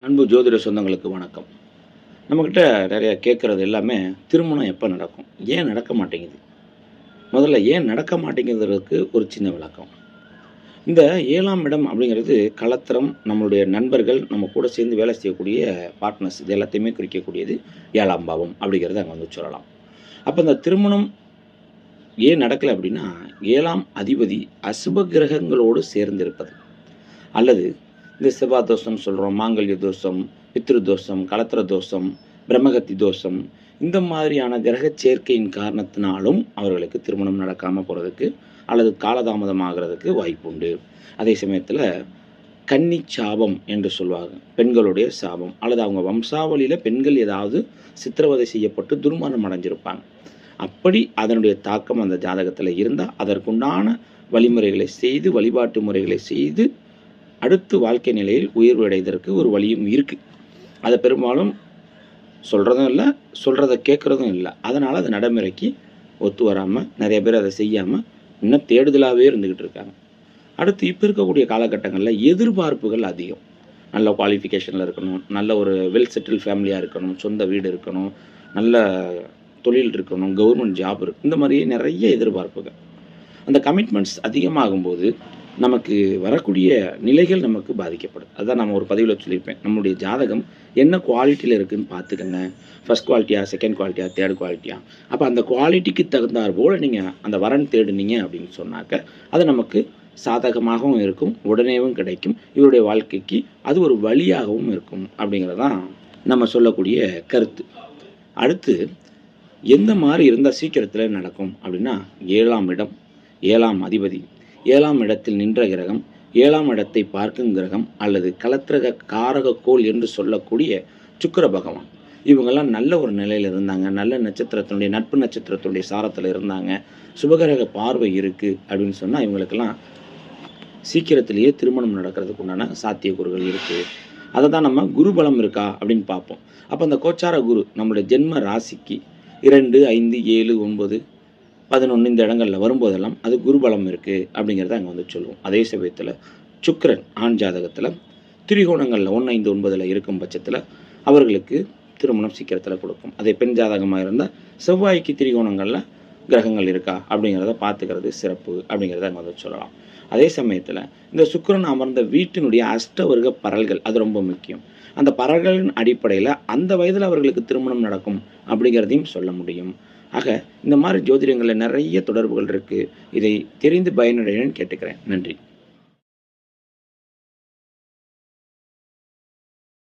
அன்பு ஜோதிட சொந்தங்களுக்கு வணக்கம். நம்மக்கிட்ட நிறைய கேட்குறது எல்லாமே திருமணம் எப்போ நடக்கும்? ஏன் நடக்க மாட்டேங்குது? முதல்ல ஏன் நடக்க மாட்டேங்குறதுக்கு ஒரு சின்ன விளக்கம். இந்த 7ஆம் இடம் அப்படிங்கிறது கலத்திரம், நம்மளுடைய நண்பர்கள், நம்ம கூட சேர்ந்து வேலை செய்யக்கூடிய பார்ட்னர்ஸ் இது எல்லாத்தையுமே குறிக்கக்கூடியது 7ஆம் பாவம் அப்படிங்கிறத அங்கே சொல்லலாம். அப்போ இந்த திருமணம் ஏன் நடக்கலை அப்படின்னா, 7ஆம் அதிபதி அசுப கிரகங்களோடு சேர்ந்திருப்பது. அல்லது இந்த செவ்வாய் தோஷம் சொல்கிறோம், மாங்கல்ய தோஷம், பித்ரு தோஷம், கலத்திர தோஷம், பிரம்மகத்தி தோஷம், இந்த மாதிரியான கிரக சேர்க்கையின் காரணத்தினாலும் அவர்களுக்கு திருமணம் நடக்காமல் போகிறதுக்கு அல்லது காலதாமதம் ஆகிறதுக்கு வாய்ப்பு உண்டு. அதே சமயத்தில் கன்னி சாபம் என்று சொல்லுவாங்க, பெண்களுடைய சாபம், அல்லது அவங்க வம்சாவளியில் பெண்கள் ஏதாவது சித்திரவதை செய்யப்பட்டு துர்மரணம் அடைஞ்சிருப்பாங்க. அப்படி அதனுடைய தாக்கம் அந்த ஜாதகத்தில் இருந்தால் அதற்குண்டான வழிமுறைகளை செய்து, வழிபாட்டு முறைகளை செய்து அடுத்து வாழ்க்கை நிலையில் உயர்வு அடைவதற்கு ஒரு வழியும் இருக்குது. அதை பெரும்பாலும் சொல்கிறதும் இல்லை, சொல்கிறத கேட்குறதும் இல்லை. அதனால் அது நடைமுறைக்கு ஒத்து வராமல் நிறைய பேர் அதை செய்யாமல் இன்னும் தேடுதலாகவே இருந்துக்கிட்டு இருக்காங்க. அடுத்து இப்போ இருக்கக்கூடிய காலகட்டங்களில் எதிர்பார்ப்புகள் அதிகம். நல்ல குவாலிஃபிகேஷனில் இருக்கணும், நல்ல ஒரு வெல் செட்டில் ஃபேமிலியாக இருக்கணும், சொந்த வீடு இருக்கணும், நல்ல தொழில் இருக்கணும், கவர்மெண்ட் ஜாப் இருக்குது, இந்த மாதிரி நிறைய எதிர்பார்ப்புகள். அந்த கமிட்மெண்ட்ஸ் அதிகமாகும்போது நமக்கு வரக்கூடிய நிலைகள் நமக்கு பாதிக்கப்படுது. அதுதான் நம்ம ஒரு பதிவில் சொல்லியிருப்பேன், நம்மளுடைய ஜாதகம் என்ன குவாலிட்டியில் இருக்குதுன்னு பார்த்துக்கங்க. ஃபஸ்ட் குவாலிட்டியா, செகண்ட் குவாலிட்டியா, தேர்ட் குவாலிட்டியா. அப்போ அந்த குவாலிட்டிக்கு தகுந்தாற் போல் நீங்கள் அந்த வரன் தேடுனீங்க அப்படின்னு சொன்னாக்க அது நமக்கு சாதகமாகவும் இருக்கும், உடனேவும் கிடைக்கும், இவருடைய வாழ்க்கைக்கு அது ஒரு வழியாகவும் இருக்கும் அப்படிங்கிறதான் நம்ம சொல்லக்கூடிய கருத்து. அடுத்து எந்த மாதிரி இருந்தால் சீக்கிரத்தில் நடக்கும் அப்படின்னா, 7ஆம் இடம், 7ஆம் அதிபதி, 7ஆம் இடத்தில் நின்ற கிரகம், 7ஆம் இடத்தை பார்க்கும் கிரகம், அல்லது கலத்திரக காரக கோள் என்று சொல்லக்கூடிய சுக்கிர பகவான், இவங்கெல்லாம் நல்ல ஒரு நிலையில் இருந்தாங்க, நல்ல நட்சத்திரத்தினுடைய நட்பு நட்சத்திரத்தினுடைய சாரத்தில் இருந்தாங்க, சுபகிரக பார்வை இருக்குது அப்படின்னு சொன்னால் இவங்களுக்கெல்லாம் சீக்கிரத்திலேயே திருமணம் நடக்கிறதுக்கு உண்டான சாத்தியக்கூறுகள் இருக்குது. அதை தான் நம்ம குரு பலம் இருக்கா அப்படின்னு பார்ப்போம். அப்போ அந்த கோச்சார குரு நம்மளுடைய ஜென்ம ராசிக்கு 2, 5, 7, 9, 11 இந்த இடங்களில் வரும்போதெல்லாம் அது குருபலம் இருக்குது அப்படிங்கிறத அங்கே சொல்லுவோம். அதே சமயத்தில் சுக்கிரன் ஆண் ஜாதகத்தில் திரிகோணங்களில் 1, 5, 9 இருக்கும் பட்சத்தில் அவர்களுக்கு திருமணம் சீக்கிரத்தில் கொடுக்கும். அதே பெண் ஜாதகமாக இருந்தால் செவ்வாய்க்கு திரிகோணங்களில் கிரகங்கள் இருக்கா அப்படிங்கிறத பார்த்துக்கிறது சிறப்பு அப்படிங்கிறத அங்கே சொல்லலாம். அதே சமயத்தில் இந்த சுக்கிரன் அமர்ந்த வீட்டினுடைய அஷ்டவர்க்க பரல்கள் அது ரொம்ப முக்கியம். அந்த பரல்களின் அடிப்படையில் அந்த வயதில் அவர்களுக்கு திருமணம் நடக்கும் அப்படிங்கிறதையும் சொல்ல முடியும். ஆக இந்த மாதிரி ஜோதிடங்களில் நிறைய தொடர்புகள் இருக்குது. இதை தெரிந்து பயனடையணும்னு கேட்டுக்கிறேன். நன்றி.